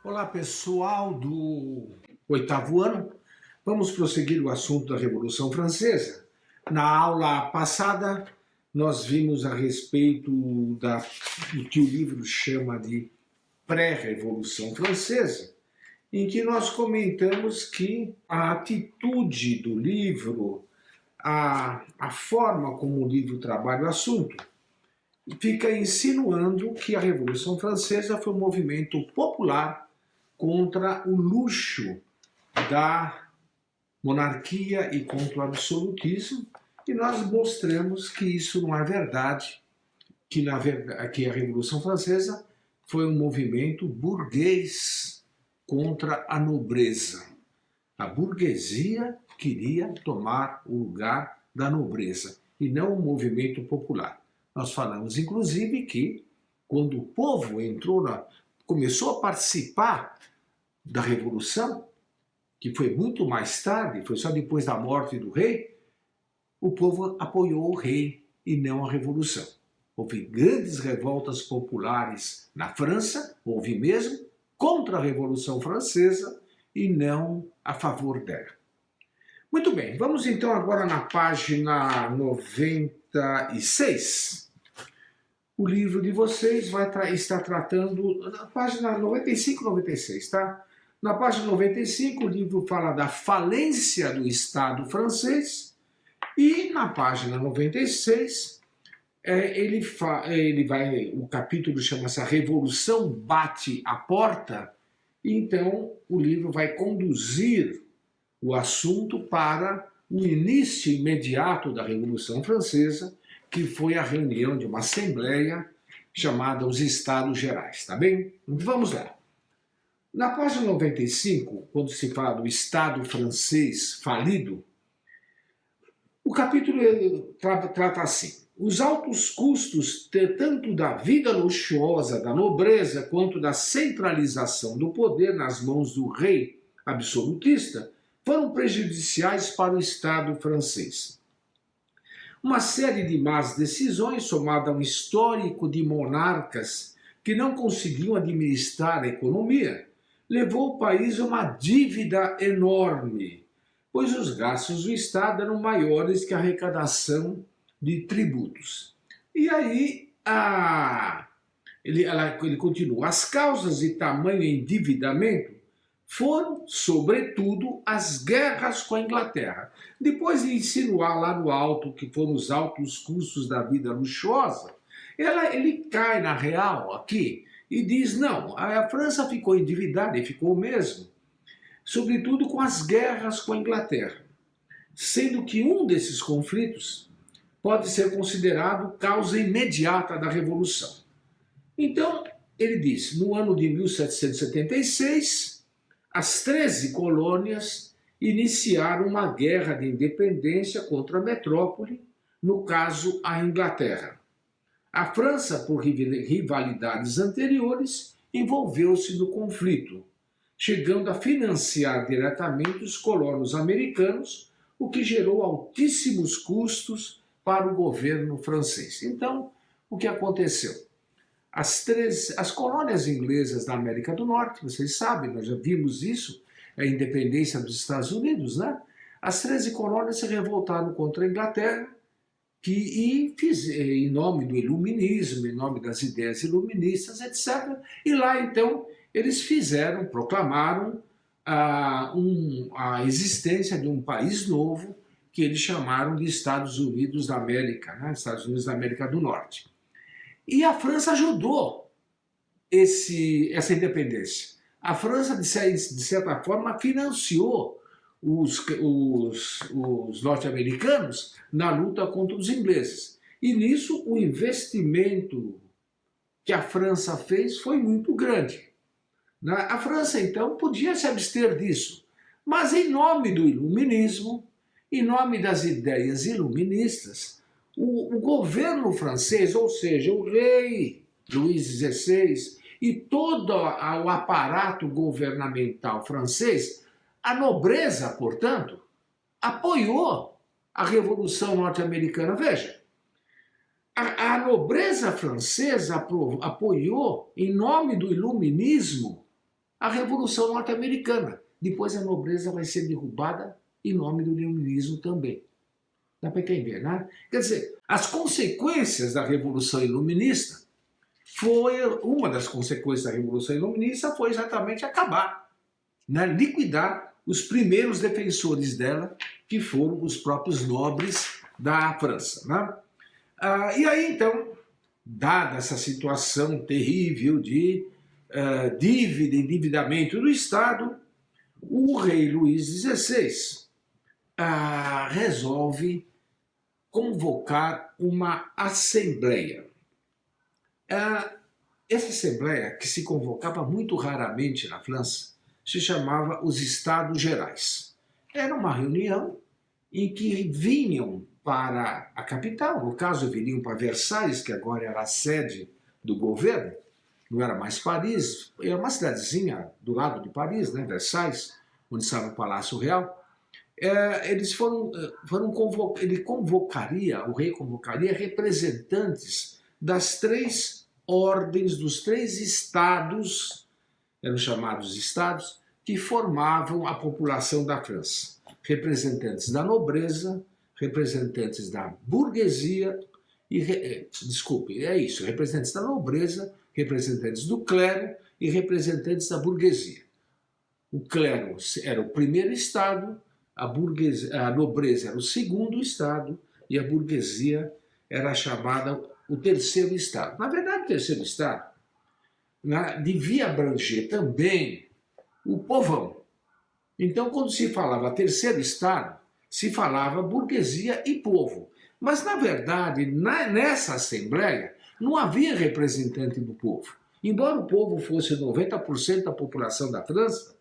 Olá, pessoal do oitavo ano. Vamos prosseguir o assunto da Revolução Francesa. Na aula passada, nós vimos a respeito do que o livro chama de pré-Revolução Francesa, em que nós comentamos que a atitude do livro, a forma como o livro trabalha o assunto, fica insinuando que a Revolução Francesa foi um movimento popular contra o luxo da monarquia e contra o absolutismo, e nós mostramos que isso não é verdade, que a Revolução Francesa foi um movimento burguês contra a nobreza. A burguesia queria tomar o lugar da nobreza e não um movimento popular. Nós falamos, inclusive, que quando o povo começou a participar da Revolução, que foi muito mais tarde, foi só depois da morte do rei, o povo apoiou o rei e não a Revolução. Houve grandes revoltas populares na França, houve mesmo, contra a Revolução Francesa e não a favor dela. Muito bem, vamos então agora na página 96. O livro de vocês está tratando, na página 95 e 96, tá? Na página 95, o livro fala da falência do Estado francês e na página 96, o capítulo chama-se A Revolução Bate à Porta, e então o livro vai conduzir o assunto para o início imediato da Revolução Francesa, que foi a reunião de uma assembleia chamada os Estados Gerais, tá bem? Vamos lá. Na página 95, quando se fala do Estado francês falido, o capítulo trata assim: os altos custos, tanto da vida luxuosa da nobreza, quanto da centralização do poder nas mãos do rei absolutista, foram prejudiciais para o Estado francês. Uma série de más decisões, somada a um histórico de monarcas que não conseguiam administrar a economia, levou o país a uma dívida enorme, pois os gastos do Estado eram maiores que a arrecadação de tributos. E aí ele continua: as causas de tamanho endividamento foram, sobretudo, as guerras com a Inglaterra. Depois de insinuar lá no alto que foram os altos custos da vida luxuosa, ele cai na real aqui e diz: não, a França ficou endividada, e ficou mesmo, sobretudo com as guerras com a Inglaterra, sendo que um desses conflitos pode ser considerado causa imediata da Revolução. Então, ele diz: no ano de 1776, as 13 colônias iniciaram uma guerra de independência contra a metrópole, no caso, a Inglaterra. A França, por rivalidades anteriores, envolveu-se no conflito, chegando a financiar diretamente os colonos americanos, o que gerou altíssimos custos para o governo francês. Então, o que aconteceu? As colônias inglesas da América do Norte, vocês sabem, nós já vimos isso, a independência dos Estados Unidos, né? As 13 colônias se revoltaram contra a Inglaterra, em nome do iluminismo, em nome das ideias iluministas, etc. E lá, então, eles proclamaram a existência de um país novo, que eles chamaram de Estados Unidos da América, né? Estados Unidos da América do Norte. E a França ajudou essa independência. A França, de certa forma, financiou os norte-americanos na luta contra os ingleses. E nisso o investimento que a França fez foi muito grande. A França, então, podia se abster disso, mas em nome do iluminismo, em nome das ideias iluministas, o governo francês, ou seja, o rei Luís XVI e todo o aparato governamental francês, a nobreza, portanto, apoiou a Revolução Norte-Americana. Veja, a nobreza francesa apoiou, em nome do iluminismo, a Revolução Norte-Americana. Depois a nobreza vai ser derrubada em nome do iluminismo também. Dá para entender, né? Quer dizer, as consequências da Revolução Iluminista uma das consequências da Revolução Iluminista foi exatamente acabar, né? Liquidar os primeiros defensores dela, que foram os próprios nobres da França, né? E aí, então, dada essa situação terrível de dívida e endividamento do Estado, o rei Luís XVI resolve convocar uma assembleia. Essa assembleia, que se convocava muito raramente na França, se chamava os Estados Gerais. Era uma reunião em que vinham para a capital, no caso viriam para Versalhes, que agora era a sede do governo, não era mais Paris, era uma cidadezinha do lado de Paris, né, Versalhes, onde estava o Palácio Real. O rei convocaria representantes das três ordens, dos três estados, eram chamados estados, que formavam a população da França. Representantes da nobreza, representantes da burguesia, representantes da nobreza, representantes do clero e representantes da burguesia. O clero era o primeiro estado, a nobreza era o segundo estado e a burguesia era chamada o terceiro estado. Na verdade, o terceiro estado devia abranger também o povão. Então, quando se falava terceiro estado, se falava burguesia e povo. Mas, na verdade, nessa assembleia, não havia representante do povo. Embora o povo fosse 90% da população da França,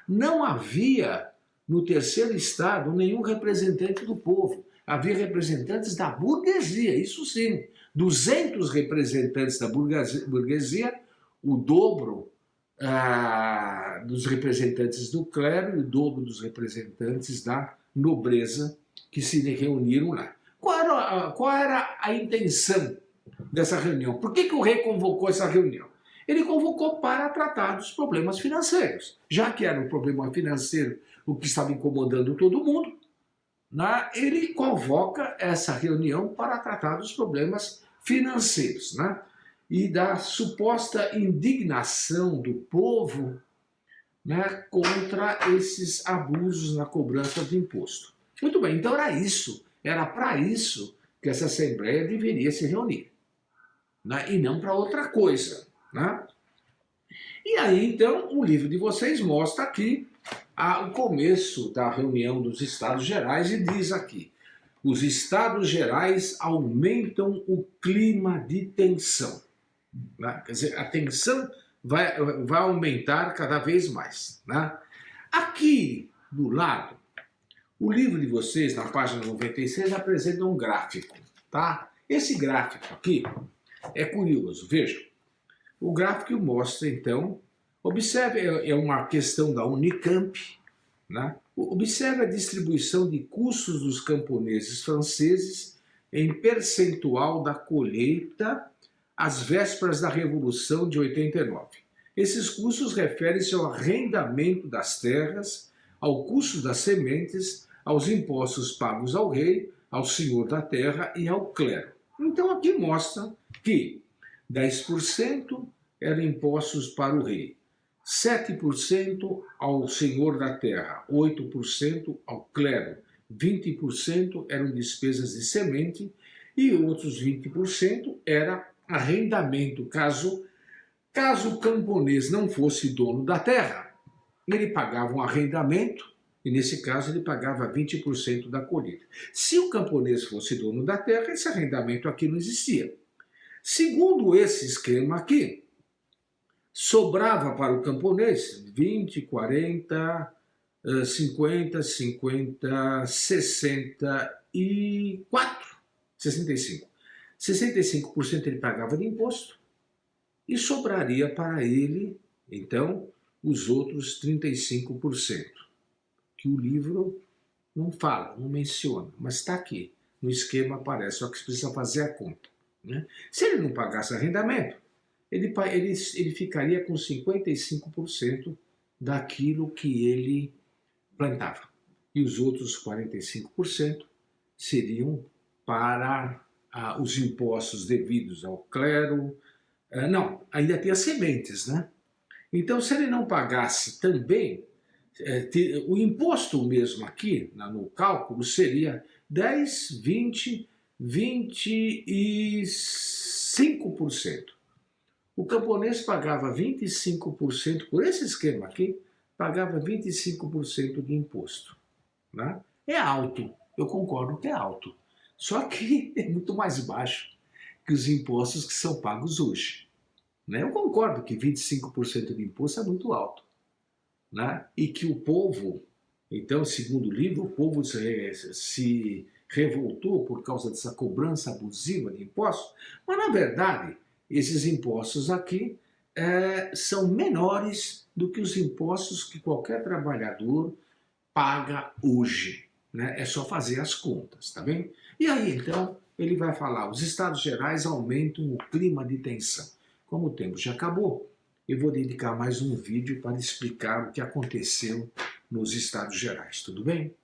não havia no terceiro estado nenhum representante do povo. Havia representantes da burguesia, isso sim. 200 representantes da burguesia, o dobro dos representantes do clero e o dobro dos representantes da nobreza que se reuniram lá. Qual era a intenção dessa reunião? Por que o rei convocou essa reunião? Ele convocou para tratar dos problemas financeiros. Já que era um problema financeiro o que estava incomodando todo mundo, ele convoca essa reunião para tratar dos problemas financeiros, e da suposta indignação do povo, contra esses abusos na cobrança do imposto. Muito bem, então era para isso que essa Assembleia deveria se reunir, e não para outra coisa. E aí, então, o livro de vocês mostra aqui o começo da reunião dos Estados Gerais e diz aqui: os Estados Gerais aumentam o clima de tensão. Quer dizer, a tensão vai aumentar cada vez mais. Aqui, do lado, o livro de vocês, na página 96, apresenta um gráfico. Esse gráfico aqui é curioso, vejam. O gráfico mostra, então, observe, é uma questão da Unicamp, observe a distribuição de custos dos camponeses franceses em percentual da colheita às vésperas da Revolução de 89. Esses custos referem-se ao arrendamento das terras, ao custo das sementes, aos impostos pagos ao rei, ao senhor da terra e ao clero. Então aqui mostra que 10% eram impostos para o rei, 7% ao senhor da terra, 8% ao clero, 20% eram despesas de semente e outros 20% era arrendamento. Caso o camponês não fosse dono da terra, ele pagava um arrendamento e, nesse caso, ele pagava 20% da colheita. Se o camponês fosse dono da terra, esse arrendamento aqui não existia. Segundo esse esquema aqui, sobrava para o camponês 20, 40, 50, 50, 64, 65. 65% ele pagava de imposto e sobraria para ele, então, os outros 35%, que o livro não fala, não menciona, mas está aqui, no esquema aparece, só que precisa fazer a conta. Se ele não pagasse arrendamento, ele ficaria com 55% daquilo que ele plantava. E os outros 45% seriam para os impostos devidos ao clero. Não, ainda tem as sementes, né? Então, se ele não pagasse também, o imposto mesmo aqui, no cálculo, seria 10, 20, 25%. O camponês pagava 25%, por esse esquema aqui, pagava 25% de imposto. Né? É alto, eu concordo que é alto. Só que é muito mais baixo que os impostos que são pagos hoje. Né? Eu concordo que 25% de imposto é muito alto. Né? E que o povo, então, segundo o livro, o povo se revoltou por causa dessa cobrança abusiva de impostos, mas, na verdade, esses impostos aqui são menores do que os impostos que qualquer trabalhador paga hoje. Né? É só fazer as contas, tá bem? E aí, então, ele vai falar, os estados gerais aumentam o clima de tensão. Como o tempo já acabou, eu vou dedicar mais um vídeo para explicar o que aconteceu nos estados gerais, tudo bem?